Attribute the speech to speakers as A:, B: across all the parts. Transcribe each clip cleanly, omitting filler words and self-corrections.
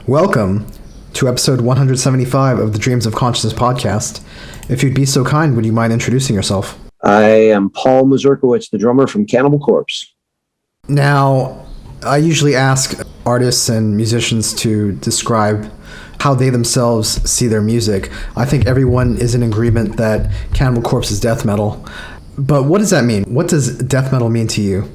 A: Welcome to episode 175 of the Dreams of Consciousness podcast. If you'd be so kind, would you mind introducing yourself?
B: I am Paul Mazurkiewicz, the drummer from Cannibal.
A: Now, I usually ask artists and musicians to describe how they themselves see their music. I think everyone is in agreement that Cannibal Corpse is death metal. But what does that mean? What does death metal mean to you?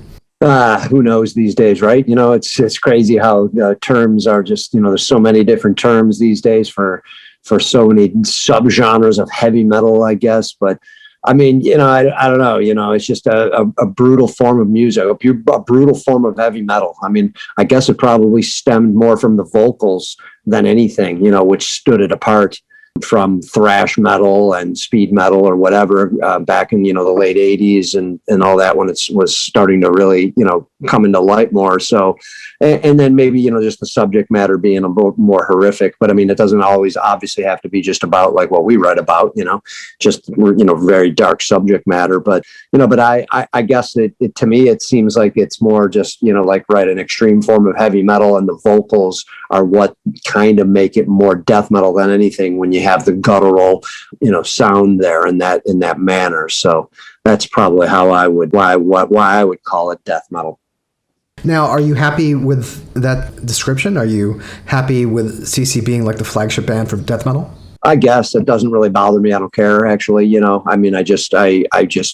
B: Who knows these days, right? You know, it's crazy how terms are just, there's so many different terms these days for so many subgenres of heavy metal, I guess. But I mean, I don't know, it's just a brutal form of music, a brutal form of heavy metal. I mean, I guess it probably stemmed more from the vocals than anything, which stood it apart from thrash metal and speed metal or whatever back in, the late 80s and all that when it was starting to really, come into light more. So, and then maybe, just the subject matter being a bit more horrific, but I mean, it doesn't always obviously have to be just about like what we write about, just, very dark subject matter. But, but I guess it to me, it seems like it's more just, like an extreme form of heavy metal, and the vocals are what kind of make it more death metal than anything when you have the guttural, sound there in that manner. So that's probably how I would, why I would call it death metal.
A: Now, are you happy with that description? Are you happy with CC being like the flagship band for death metal?
B: I guess it doesn't really bother me. I don't care, actually. I mean,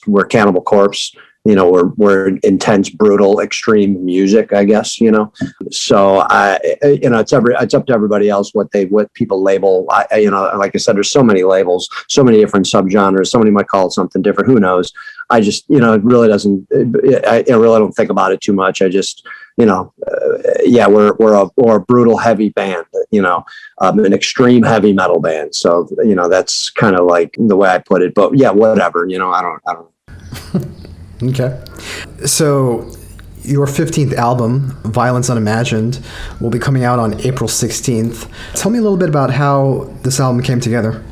B: we're Cannibal Corpse. We're intense, brutal, extreme music, I guess, So it's up to everybody else what people label. Like I said, there's so many labels, so many different subgenres. Somebody might call it something different. Who knows? I just, it really doesn't. I really don't think about it too much. I just, we're a brutal, heavy band. An extreme heavy metal band. So that's kind of like the way I put it. But yeah, whatever. I don't.
A: Okay. So your 15th album, Violence Unimagined, will be coming out on April 16th. Tell me a little bit about how this album came together.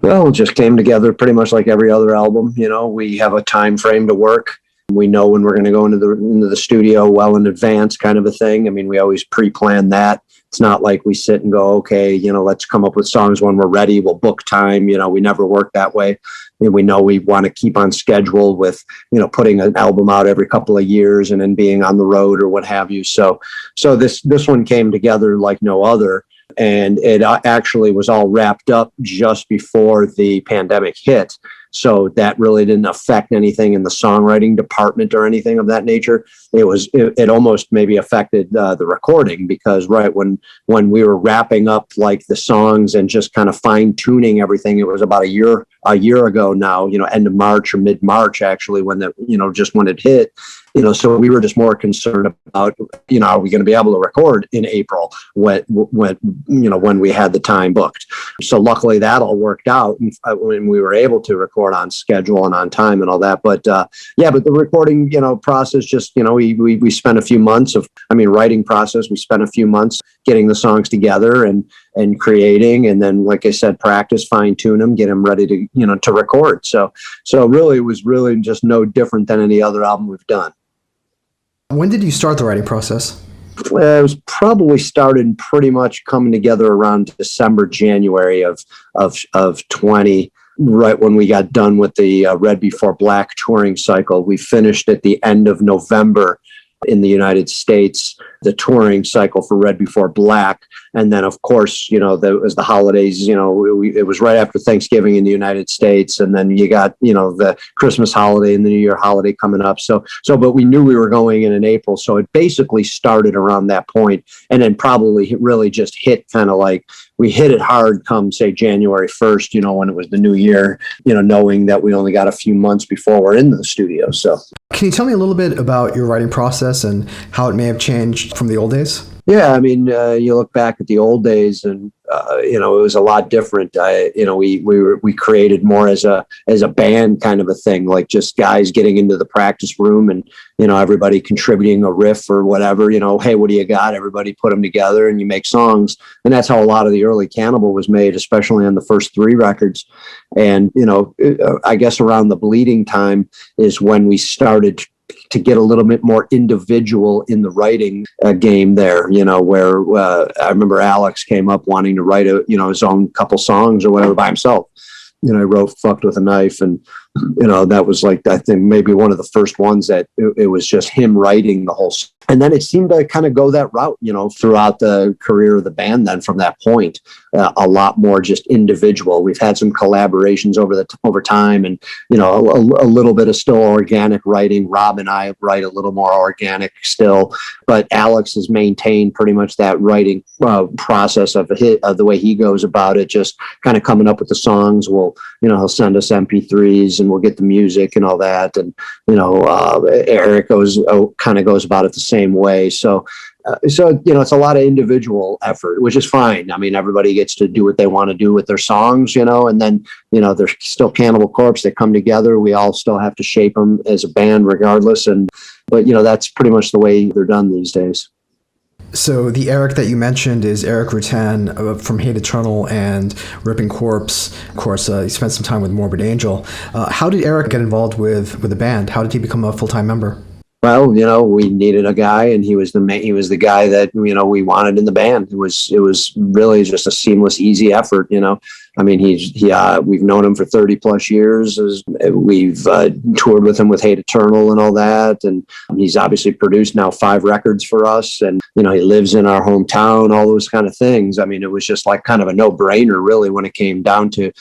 B: Well, it just came together pretty much like every other album. We have a time frame to work. We know when we're going to go into the studio well in advance, kind of a thing. I mean, we always pre-plan that. It's not like we sit and go, okay, let's come up with songs when we're ready. We'll book time. We never work that way. We know we want to keep on schedule with, putting an album out every couple of years and then being on the road or what have you. So this one came together like no other. And it actually was all wrapped up just before the pandemic hit. So that really didn't affect anything in the songwriting department or anything of that nature. It almost maybe affected the recording, because right when we were wrapping up like the songs and just kind of fine tuning everything, it was about a year ago now, end of March or mid-March, actually, when just when it hit. So we were just more concerned about, are we going to be able to record in April when we had the time booked? So luckily that all worked out, and when we were able to record on schedule and on time and all that. But but the recording, process, just, we spent a few months writing process. We spent a few months getting the songs together and creating, and then, like I said, practice, fine tune them, get them ready to, to record. So really, it was really just no different than any other album we've done.
A: When did you start the writing process?
B: It was probably started pretty much coming together around December, January of 20, right when we got done with the Red Before Black touring cycle. We finished at the end of November in the United States, the touring cycle for Red Before Black. And then, of course, there was the holidays, it was right after Thanksgiving in the United States. And then you got, the Christmas holiday and the New Year holiday coming up. But we knew we were going in April. So it basically started around that point, and then probably really just hit kind of like we hit it hard come, say, January 1st, when it was the new year, knowing that we only got a few months before we're in the studio. So
A: can you tell me a little bit about your writing process and how it may have changed from the old days?
B: Yeah, I mean, you look back at the old days, and it was a lot different. We created more as a band kind of a thing, like just guys getting into the practice room and everybody contributing a riff or whatever. Hey, what do you got? Everybody put them together and you make songs, and that's how a lot of the early Cannibal was made, especially on the first 3 records. And I guess around the Bleeding time is when we started to get a little bit more individual in the writing game there, where I remember Alex came up wanting to write his own couple songs or whatever by himself. He wrote "Fucked with a Knife," and that was like, I think maybe one of the first ones that it was just him writing the whole. And then it seemed to kind of go that route, throughout the career of the band. Then from that point, a lot more just individual. We've had some collaborations over time, and a little bit of still organic writing. Rob and I write a little more organic still, but Alex has maintained pretty much that writing process of the way he goes about it. Just kind of coming up with the songs. He'll send us MP3s, and we'll get the music and all that. And Eric goes about it the same way. So it's a lot of individual effort, which is fine. I mean, everybody gets to do what they want to do with their songs, and then they're still Cannibal Corpse. They come together. We all still have to shape them as a band, regardless. But that's pretty much the way they're done these days.
A: So the Eric that you mentioned is Eric Rutan from Hate Eternal and Ripping Corpse. Of course, he spent some time with Morbid Angel. How did Eric get involved with the band? How did he become a full-time member?
B: Well, we needed a guy, and he was the guy that we wanted in the band. It was really just a seamless, easy effort. I mean, we've known him for 30 plus years. We've toured with him with Hate Eternal and all that, and he's obviously produced now 5 records for us. And he lives in our hometown, all those kind of things. I mean, it was just like kind of a no-brainer, really, when it came down to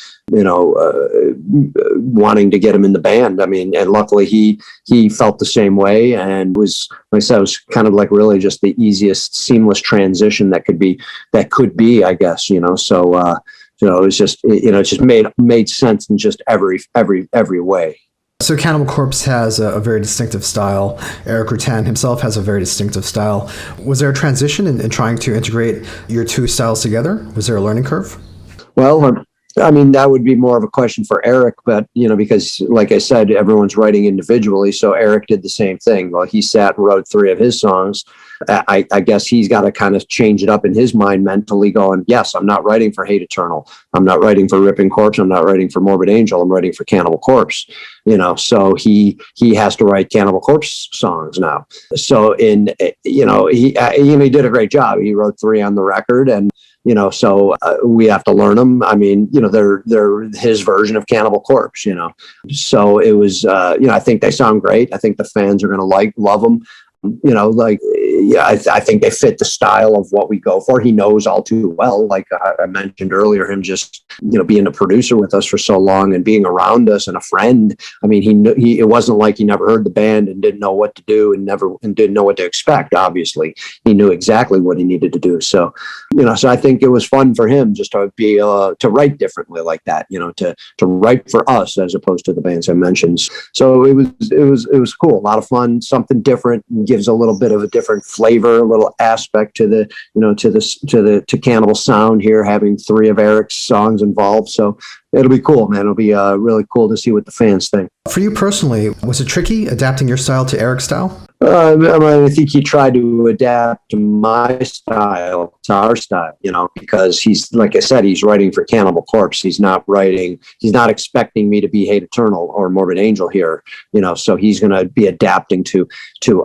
B: wanting to get him in the band. I mean, and luckily he felt the same way, and was, like I said, it was kind of like really just the easiest, seamless transition that could be, I guess. So. It was just, it just made sense in just every way.
A: So Cannibal Corpse has a very distinctive style. Eric Rutan himself has a very distinctive style. Was there a transition in trying to integrate your two styles together? Was there a learning curve?
B: Well, I mean, that would be more of a question for Eric, but, because like I said, everyone's writing individually. So Eric did the same thing. Well, he sat and wrote 3 of his songs. I guess he's got to kind of change it up in his mind mentally, going, yes, I'm not writing for Hate Eternal. I'm not writing for Ripping Corpse. I'm not writing for Morbid Angel. I'm writing for Cannibal Corpse. So he has to write Cannibal Corpse songs now. So he did a great job. He wrote 3 on the record, and so we have to learn them. I memean, they're his version of Cannibal Corpse, So it was, I think they sound great. I think the fans are going to love them. I think they fit the style of what we go for. He knows all too well, like I mentioned earlier, him just, being a producer with us for so long and being around us and a friend. I mean, it wasn't like he never heard the band and didn't know what to do and didn't know what to expect. Obviously, he knew exactly what he needed to do. So, so I think it was fun for him just to be, to write differently like that, to write for us as opposed to the bands I mentioned. So it was cool. A lot of fun, something different, gives a little bit of a different flavor, a little aspect to the, to Cannibal sound here, having 3 of Eric's songs involved. So it'll be cool, man. It'll be really cool to see what the fans think.
A: For you personally, was it tricky adapting your style to Eric's style?
B: I think he tried to adapt to my style, to our style, because he's, like I said, he's writing for Cannibal Corpse. He's not expecting me to be Hate Eternal or Morbid Angel here, so he's going to be adapting to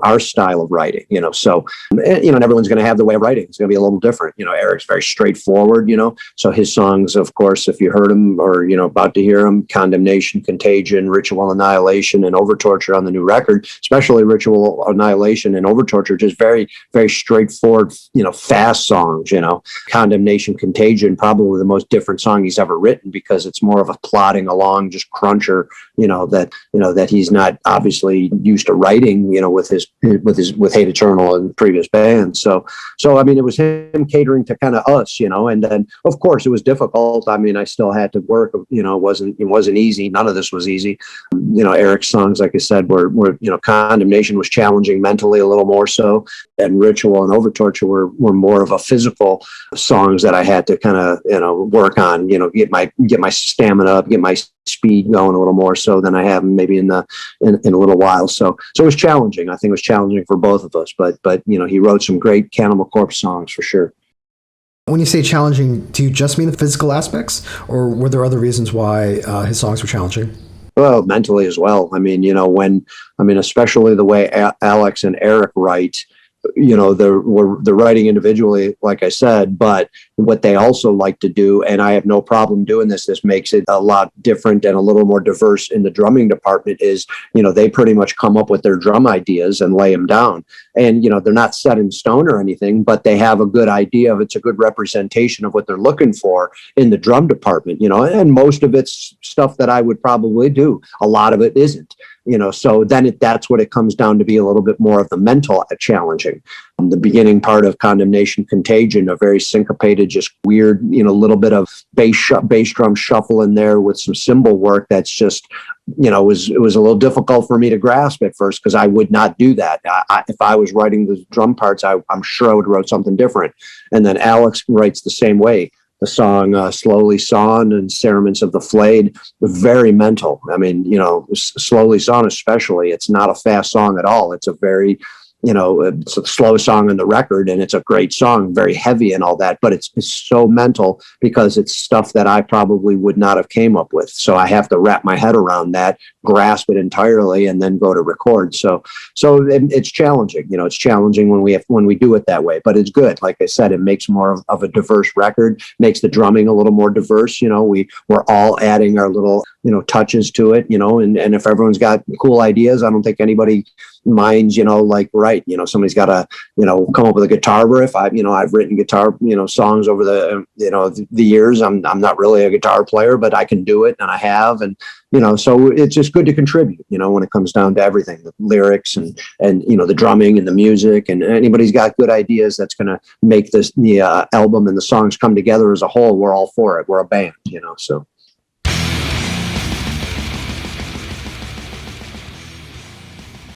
B: our style of writing, so, and everyone's going to have their way of writing. It's going to be a little different. Eric's very straightforward, so his songs, of course, if you heard him or, about to hear him, Condemnation, Contagion, Ritual Annihilation, and Overtorture on the new record, especially Ritual Annihilation and Overtorture, just very, very straightforward, fast songs. Condemnation, Contagion, probably the most different song he's ever written, because it's more of a plodding along, just cruncher, that he's not obviously used to writing, with Hate Eternal and previous bands. So I mean, it was him catering to kind of us, and then of course it was difficult. I mean, I still had to work, it wasn't easy. None of this was easy. Eric's songs, like I said, were Condemnation was challenging mentally a little more so, and Ritual and Overtorture were more of a physical songs that I had to kind of, work on, get my stamina up, get my speed going a little more so than I have maybe in a little while. So it was challenging. I think it was challenging for both of us, but he wrote some great Cannibal Corpse songs for sure.
A: When you say challenging, do you just mean the physical aspects, or were there other reasons why his songs were challenging?
B: Well, mentally as well. I mean, especially the way Alex and Eric write, they're writing individually, like I said, but what they also like to do, and I have no problem doing this makes it a lot different and a little more diverse in the drumming department, is, they pretty much come up with their drum ideas and lay them down. And, they're not set in stone or anything, but they have a good idea of, it's a good representation of what they're looking for in the drum department, and most of it's stuff that I would probably do. A lot of it isn't. So then that's what it comes down to, be a little bit more of the mental challenging. The beginning part of Condemnation Contagion, a very syncopated, just weird, little bit of bass drum shuffle in there with some cymbal work. That's just, it was a little difficult for me to grasp at first, because I would not do that. If I was writing the drum parts, I'm sure I would write something different. And then Alex writes the same way. The song Slowly Sawn and Cerements of the Flayed, very mental. I mean, Slowly Sawn especially, it's not a fast song at all. It's a very, it's a slow song on the record, and it's a great song, very heavy and all that, but it's so mental, because it's stuff that I probably would not have came up with. So I have to wrap my head around that, grasp it entirely, and then go to record. So it's challenging. It's challenging when we do it that way, but it's good. Like I said, it makes more of a diverse record, makes the drumming a little more diverse. We're all adding our little, touches to it, and if everyone's got cool ideas, I don't think anybody minds, somebody's got to, come up with a guitar riff. I've written guitar, songs over the years. I'm not really a guitar player, but I can do it, and I have, and, so it's just good to contribute, when it comes down to everything, the lyrics and, the drumming and the music, and anybody's got good ideas that's going to make the album and the songs come together as a whole. We're all for it. We're a band, so.